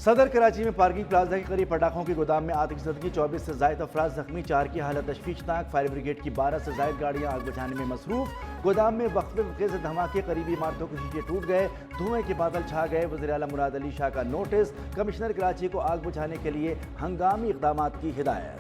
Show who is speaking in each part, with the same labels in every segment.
Speaker 1: صدر کراچی میں parking plaza کے قریب پٹاخوں کے گودام میں آتش زدگی، 24 سے زائد افراد زخمی، 4 کی حالت تشویشناک، فائر بریگیڈ کی 12 سے زائد گاڑیاں آگ بجھانے میں مصروف۔ گودام میں وقفے وقفے سے دھماکے، قریبی عمارتوں کے شیشے ٹوٹ گئے، دھوئیں کے بادل چھا گئے۔ وزیر اعلیٰ مراد علی شاہ کا نوٹس، کمشنر کراچی کو آگ بجھانے کے لیے ہنگامی اقدامات کی ہدایت۔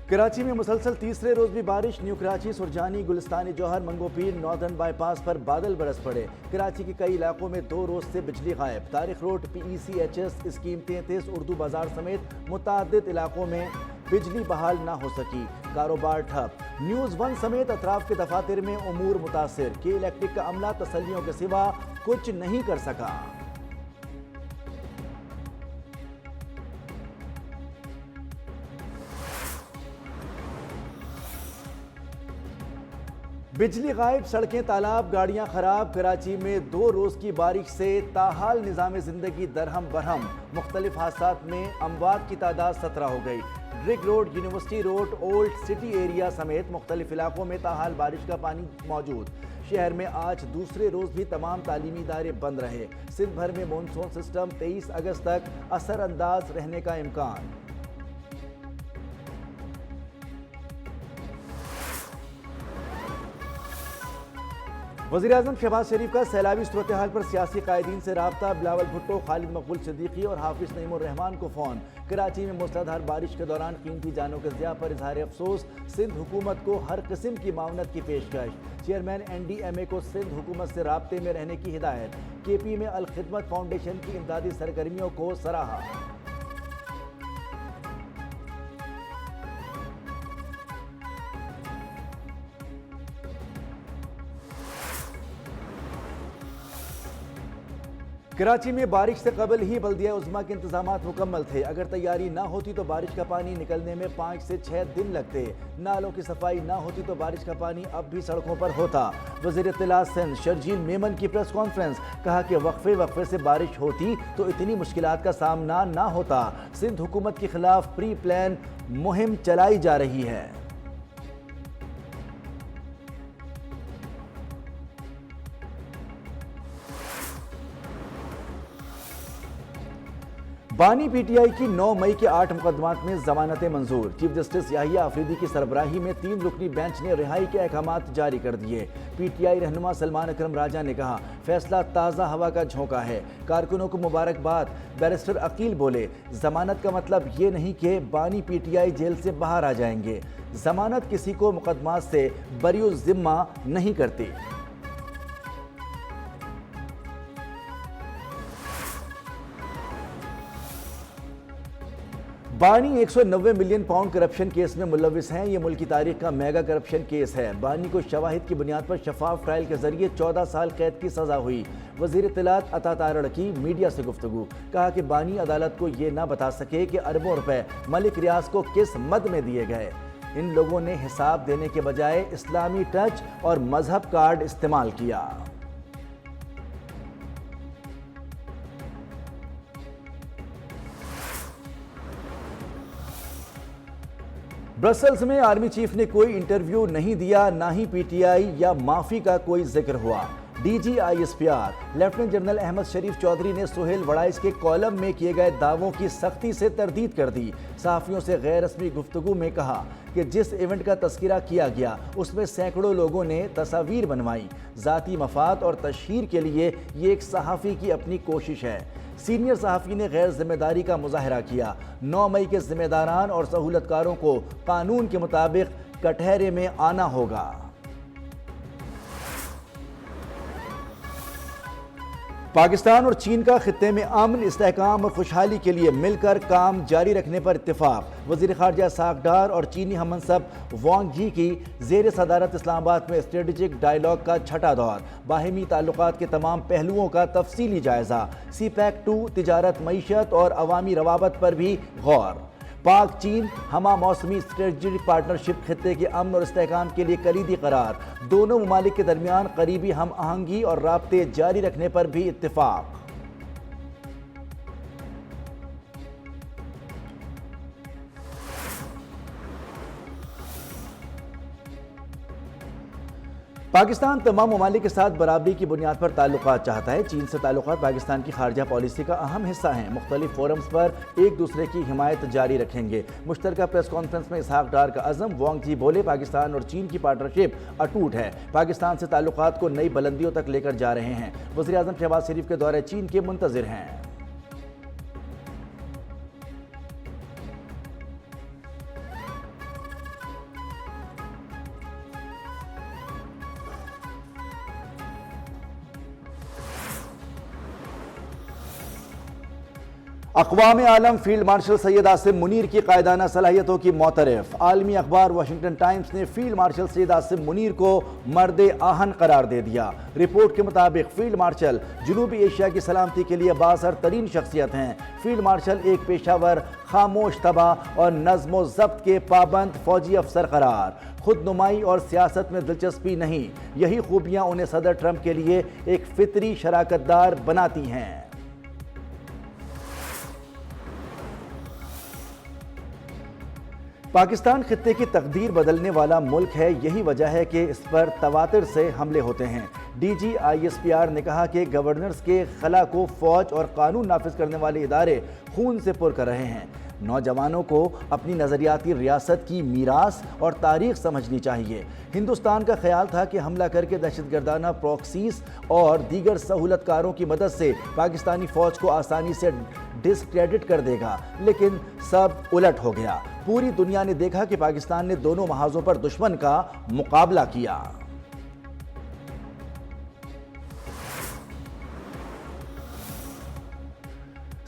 Speaker 1: کراچی میں مسلسل تیسرے روز بھی بارش، new Karachi, Surjani, گلستانی Johar, Mangu Pir, northern by پاس پر بادل برس پڑے۔ کراچی کے کئی علاقوں میں 2 روز سے بجلی غائب۔ تاریخ روڈ، PECHS، اسکیم 33، اردو بازار سمیت متعدد علاقوں میں بجلی بحال نہ ہو سکی، کاروبار ٹھپ۔ نیوز 1 سمیت اطراف کے دفاتر میں امور متاثر، کہ الیکٹرک کا عملہ تسلیوں کے سوا کچھ نہیں کر سکا۔ بجلی غائب، سڑکیں تالاب، گاڑیاں خراب۔ کراچی میں 2 روز کی بارش سے تاحال نظام زندگی درہم برہم، مختلف حادثات میں اموات کی تعداد 17 ہو گئی۔ Drug road, university road, old city area سمیت مختلف علاقوں میں تاحال بارش کا پانی موجود۔ شہر میں آج دوسرے روز بھی تمام تعلیمی ادارے بند رہے۔ سندھ بھر میں مونسون سسٹم 23 اگست تک اثر انداز رہنے کا امکان۔ وزیراعظم شہباز شریف کا سیلابی صورتحال پر سیاسی قائدین سے رابطہ، بلاول بھٹو، خالد مقبول صدیقی اور حافظ نعیم الرحمان کو فون۔ کراچی میں موسلادھار بارش کے دوران قیمتی جانوں کے ضیاع پر اظہار افسوس، سندھ حکومت کو ہر قسم کی معاونت کی پیشکش۔ چیئرمین NDMA کو سندھ حکومت سے رابطے میں رہنے کی ہدایت۔ KP میں الخدمت فاؤنڈیشن کی امدادی سرگرمیوں کو سراہا۔ کراچی میں بارش سے قبل ہی بلدیہ عظمیٰ کے انتظامات مکمل تھے۔ اگر تیاری نہ ہوتی تو بارش کا پانی نکلنے میں 5 سے 6 دن لگتے۔ نالوں کی صفائی نہ ہوتی تو بارش کا پانی اب بھی سڑکوں پر ہوتا۔ وزیر اطلاع سندھ شرجیل میمن کی پریس کانفرنس، کہا کہ وقفے سے بارش ہوتی تو اتنی مشکلات کا سامنا نہ ہوتا۔ سندھ حکومت کے خلاف پری پلان مہم چلائی جا رہی ہے۔ بانی PTI کی 9 مئی کے 8 مقدمات میں ضمانتیں منظور۔ چیف جسٹس یحییٰ آفریدی کی سربراہی میں 3 رکنی بینچ نے رہائی کے احکامات جاری کر دیے۔ PTI رہنما سلمان اکرم راجہ نے کہا، فیصلہ تازہ ہوا کا جھونکا ہے، کارکنوں کو مبارکباد۔ بیرسٹر عقیل بولے، ضمانت کا مطلب یہ نہیں کہ بانی PTI جیل سے باہر آ جائیں گے، ضمانت کسی کو مقدمات سے بری الذمہ نہیں کرتی۔ بانی 190 ملین پاؤنڈ کرپشن کیس میں ملوث ہیں۔ یہ ملک کی تاریخ کا میگا کرپشن کیس ہے۔ بانی کو شواہد کی بنیاد پر شفاف ٹرائل کے ذریعے 14 سال قید کی سزا ہوئی۔ وزیر اطلاعات عطا تارڑ کی میڈیا سے گفتگو، کہا کہ بانی عدالت کو یہ نہ بتا سکے کہ اربوں روپے ملک ریاض کو کس مد میں دیے گئے۔ ان لوگوں نے حساب دینے کے بجائے اسلامی ٹچ اور مذہب کارڈ استعمال کیا۔ برسلز میں آرمی چیف نے کوئی انٹرویو نہیں دیا، نہ ہی PTI یا معافی کا کوئی ذکر ہوا۔ DG ISPR lieutenant general Ahmed Sharif Chaudhry نے سہیل وڑائچ کے کالم میں کیے گئے دعووں کی سختی سے تردید کر دی۔ صحافیوں سے غیر رسمی گفتگو میں کہا کہ جس ایونٹ کا تذکرہ کیا گیا اس میں سینکڑوں لوگوں نے تصاویر بنوائی۔ ذاتی مفاد اور تشہیر کے لیے یہ ایک صحافی کی اپنی کوشش ہے۔ سینئر صحافی نے غیر ذمہ داری کا مظاہرہ کیا۔ 9 مئی کے ذمہ داران اور سہولت کاروں کو قانون کے مطابق کٹہرے میں آنا ہوگا۔ پاکستان اور چین کا خطے میں امن، استحکام اور خوشحالی کے لیے مل کر کام جاری رکھنے پر اتفاق۔ وزیر خارجہ اسحاق ڈار اور چینی ہم منصب وانگ یی کی زیر صدارت اسلام آباد میں اسٹریٹجک ڈائیلاگ کا 6واں دور، باہمی تعلقات کے تمام پہلوؤں کا تفصیلی جائزہ۔ CPEC-2 تجارت، معیشت اور عوامی روابط پر بھی غور۔ پاک چین ہمہ موسمی اسٹریٹجک پارٹنرشپ خطے کے امن اور استحکام کے لیے کلیدی قرار۔ دونوں ممالک کے درمیان قریبی ہم آہنگی اور رابطے جاری رکھنے پر بھی اتفاق۔ پاکستان تمام ممالک کے ساتھ برابری کی بنیاد پر تعلقات چاہتا ہے۔ چین سے تعلقات پاکستان کی خارجہ پالیسی کا اہم حصہ ہیں۔ مختلف فورمز پر ایک دوسرے کی حمایت جاری رکھیں گے۔ مشترکہ پریس کانفرنس میں اسحاق ڈار کا عزم، وانگ جی بولے پاکستان اور چین کی پارٹنرشپ اٹوٹ ہے، پاکستان سے تعلقات کو نئی بلندیوں تک لے کر جا رہے ہیں۔ وزیراعظم شہباز شریف کے دورہ چین کے منتظر ہیں۔ اقوام عالم فیلڈ مارشل سید عاصم منیر کی قائدانہ صلاحیتوں کی معترف۔ عالمی اخبار واشنگٹن ٹائمز نے فیلڈ مارشل سید عاصم منیر کو مرد آہن قرار دے دیا۔ رپورٹ کے مطابق فیلڈ مارشل جنوبی ایشیا کی سلامتی کے لیے بااثر ترین شخصیت ہیں۔ فیلڈ مارشل ایک پیشہ ور، خاموش تباہ اور نظم و ضبط کے پابند فوجی افسر قرار۔ خود نمائی اور سیاست میں دلچسپی نہیں، یہی خوبیاں انہیں صدر ٹرمپ کے لیے ایک فطری شراکت دار بناتی ہیں۔ پاکستان خطے کی تقدیر بدلنے والا ملک ہے، یہی وجہ ہے کہ اس پر تواتر سے حملے ہوتے ہیں۔ D G I S P R نے کہا کہ گورنرز کے خلا کو فوج اور قانون نافذ کرنے والے ادارے خون سے پر کر رہے ہیں۔ نوجوانوں کو اپنی نظریاتی ریاست کی میراث اور تاریخ سمجھنی چاہیے۔ ہندوستان کا خیال تھا کہ حملہ کر کے دہشت گردانہ پروکسیز اور دیگر سہولت کاروں کی مدد سے پاکستانی فوج کو آسانی سے ڈسکریڈٹ کر دے گا، لیکن سب الٹ ہو گیا۔ پوری دنیا نے دیکھا کہ پاکستان نے دونوں محاذوں پر دشمن کا مقابلہ کیا۔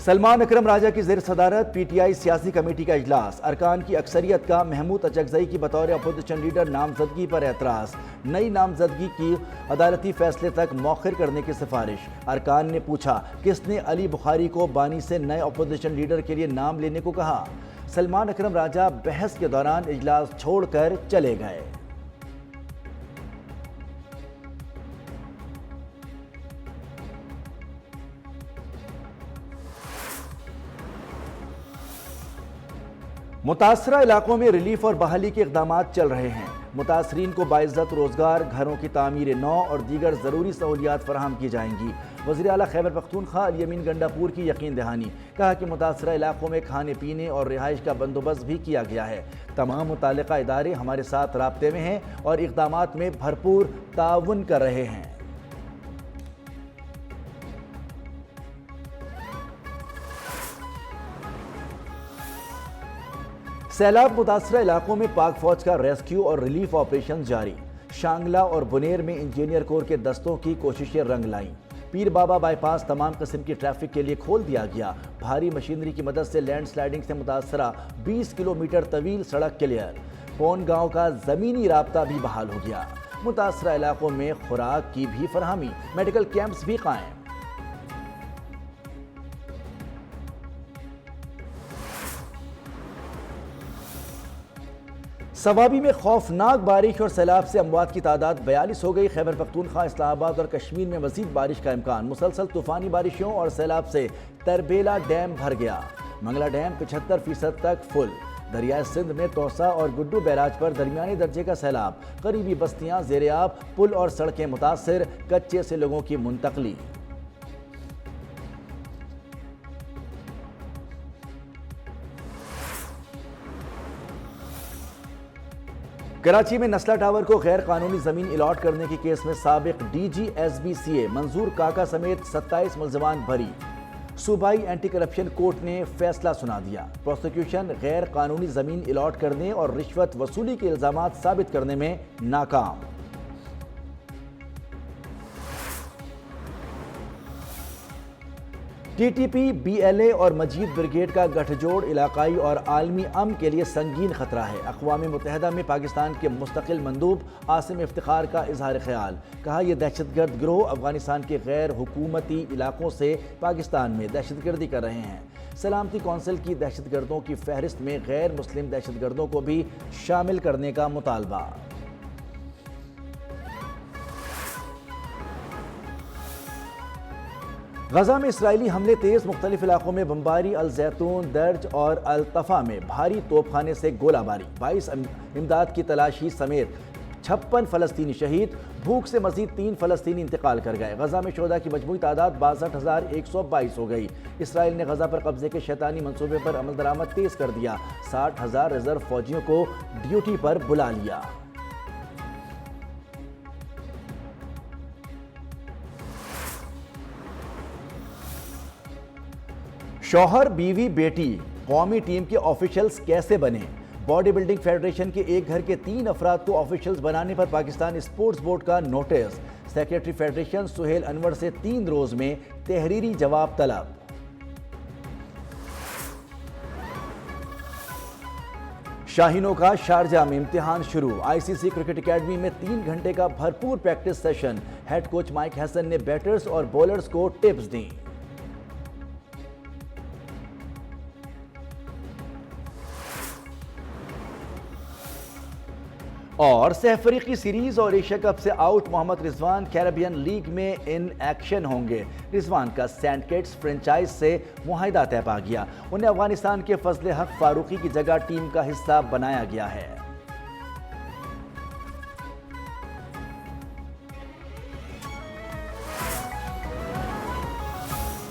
Speaker 1: سلمان اکرم راجہ کی زیر صدارت پی ٹی آئی سیاسی کمیٹی کا اجلاس، ارکان کی اکثریت کا محمود اچکزئی کی بطور اپوزیشن لیڈر نامزدگی پر اعتراض، نئی نامزدگی کی عدالتی فیصلے تک مؤخر کرنے کی سفارش۔ ارکان نے پوچھا کس نے علی بخاری کو بانی سے نئے اپوزیشن لیڈر کے لیے نام لینے کو کہا۔ سلمان اکرم راجہ بحث کے دوران اجلاس چھوڑ کر چلے گئے۔ متاثرہ علاقوں میں ریلیف اور بحالی کے اقدامات چل رہے ہیں۔ متاثرین کو باعزت روزگار، گھروں کی تعمیر نو اور دیگر ضروری سہولیات فراہم کی جائیں گی۔ وزیر اعلیٰ خیبر پختونخوا الیمین گنڈاپور کی یقین دہانی، کہا کہ متاثرہ علاقوں میں کھانے پینے اور رہائش کا بندوبست بھی کیا گیا ہے۔ تمام متعلقہ ادارے ہمارے ساتھ رابطے میں ہیں اور اقدامات میں بھرپور تعاون کر رہے ہیں۔ سیلاب متاثرہ علاقوں میں پاک فوج کا ریسکیو اور ریلیف آپریشن جاری۔ شانگلہ اور بنیر میں انجینئر کور کے دستوں کی کوششیں رنگ لائیں۔ پیر بابا بائی پاس تمام قسم کی ٹریفک کے لیے کھول دیا گیا۔ بھاری مشینری کی مدد سے لینڈ سلائیڈنگ سے متاثرہ 20 کلومیٹر طویل سڑک کلیئر۔ پون گاؤں کا زمینی رابطہ بھی بحال ہو گیا۔ متاثرہ علاقوں میں خوراک کی بھی فراہمی، میڈیکل کیمپس بھی قائم۔ سوابی میں خوفناک بارش اور سیلاب سے اموات کی تعداد 42 ہو گئی۔ خیبر پختونخوا، اسلام آباد اور کشمیر میں مزید بارش کا امکان۔ مسلسل طوفانی بارشوں اور سیلاب سے تربیلا ڈیم بھر گیا۔ منگلا ڈیم 75% تک فل۔ دریائے سندھ میں توسا اور گڈو بیراج پر درمیانی درجے کا سیلاب، قریبی بستیاں زیر آب، پل اور سڑکیں متاثر، کچے سے لوگوں کی منتقلی۔ کراچی میں نسلہ ٹاور کو غیر قانونی زمین الاٹ کرنے کے کیس میں سابق D G S B C A Manzoor Kaka سمیت 27 ملزمان بری۔ صوبائی اینٹی کرپشن کورٹ نے فیصلہ سنا دیا۔ پروسیکیوشن غیر قانونی زمین الاٹ کرنے اور رشوت وصولی کے الزامات ثابت کرنے میں ناکام۔ T T P, B L A اور مجید بریگیڈ کا گٹھ جوڑ علاقائی اور عالمی امن کے لیے سنگین خطرہ ہے۔ اقوام متحدہ میں پاکستان کے مستقل مندوب عاصم افتخار کا اظہار خیال، کہا یہ دہشت گرد گروہ افغانستان کے غیر حکومتی علاقوں سے پاکستان میں دہشت گردی کر رہے ہیں۔ سلامتی کونسل کی دہشت گردوں کی فہرست میں غیر مسلم دہشت گردوں کو بھی شامل کرنے کا مطالبہ۔ غزہ میں اسرائیلی حملے تیز، مختلف علاقوں میں بمباری، الزیتون، درج اور الطفا میں بھاری توپ خانے سے گولہ باری، 22 امداد کی تلاشی سمیت 56 فلسطینی شہید، بھوک سے مزید 3 فلسطینی انتقال کر گئے۔ غزہ میں شہداء کی مجموعی تعداد 62,122 ہو گئی۔ اسرائیل نے غزہ پر قبضے کے شیطانی منصوبے پر عمل درآمد تیز کر دیا، 60,000 ریزرو فوجیوں کو ڈیوٹی پر بلا لیا۔ شوہر، بیوی، بیٹی قومی ٹیم کے آفیشلز کیسے بنے؟ باڈی بلڈنگ فیڈریشن کے ایک گھر کے 3 افراد کو آفیشلز بنانے پر پاکستان اسپورٹس بورڈ کا نوٹس۔ سیکریٹری فیڈریشن سہیل انور سے 3 روز میں تحریری جواب طلب۔ شاہینوں کا شارجہ میں امتحان شروع۔ آئی سی سی کرکٹ اکیڈمی میں 3 گھنٹے کا بھرپور practice session. Head coach Mike Hesson نے بیٹرز اور بولرز کو ٹپس دیں۔ اور سہ فریقی سیریز اور ایشیا کپ سے out Muhammad Rizwan Caribbean league میں ان ایکشن ہوں گے۔ رضوان کا سینٹ کٹس فرنچائز سے معاہدہ طے پا گیا، انہیں افغانستان کے فضل حق فاروقی کی جگہ ٹیم کا حصہ بنایا گیا ہے۔